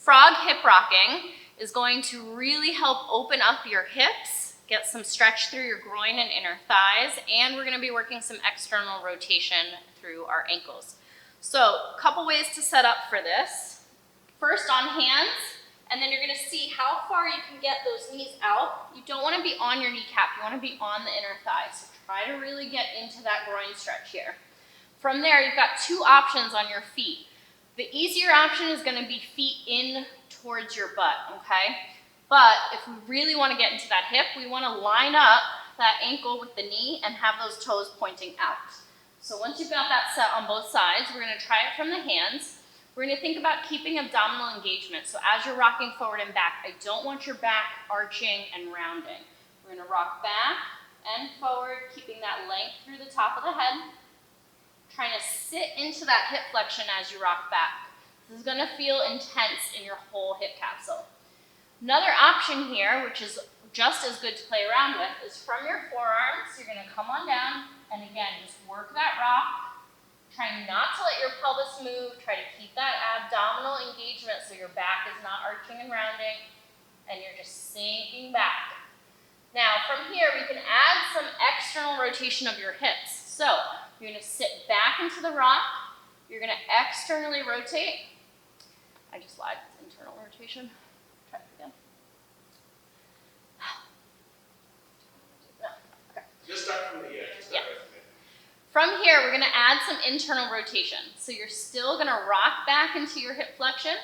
Frog hip rocking is going to really help open up your hips, get some stretch through your groin and inner thighs, and we're gonna be working some external rotation through our ankles. So, a couple ways to set up for this. First on hands, and then you're gonna see how far you can get those knees out. You don't wanna be on your kneecap, you wanna be on the inner thigh. So try to really get into that groin stretch here. From there, you've got two options on your feet. The easier option is gonna be feet in towards your butt, okay? But if we really wanna get into that hip, we wanna line up that ankle with the knee and have those toes pointing out. So once you've got that set on both sides, we're gonna try it from the hands. We're gonna think about keeping abdominal engagement. So as you're rocking forward and back, I don't want your back arching and rounding. We're gonna rock back and forward, keeping that length through the top of the head. Trying to sit into that hip flexion as you rock back. This is gonna feel intense in your whole hip capsule. Another option here, which is just as good to play around with, is from your forearms, you're gonna come on down, and again, just work that rock. Try not to let your pelvis move, try to keep that abdominal engagement so your back is not arching and rounding, and you're just sinking back. Now, from here, we can add some external rotation of your hips. So, you're gonna sit back into the rock, you're gonna externally rotate. I just lied, it's internal rotation. Try it again. No, okay. Just start from the edge. Yeah. From here, we're gonna add some internal rotation. So you're still gonna rock back into your hip flexion.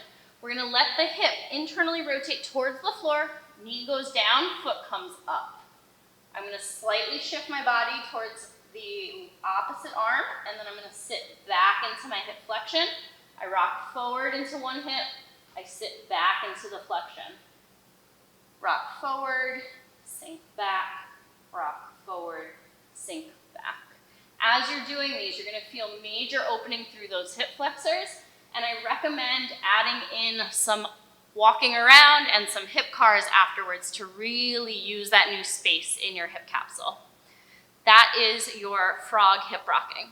We're gonna let the hip internally rotate towards the floor, knee goes down, foot comes up. I'm gonna slightly shift my body towards the opposite arm, and then I'm gonna sit back into my hip flexion. I rock forward into one hip, I sit back into the flexion. Rock forward, sink back, rock forward, sink back. As you're doing these, you're gonna feel major opening through those hip flexors, and I recommend adding in some walking around and some hip cars afterwards to really use that new space in your hip capsule. That is your frog hip rocking.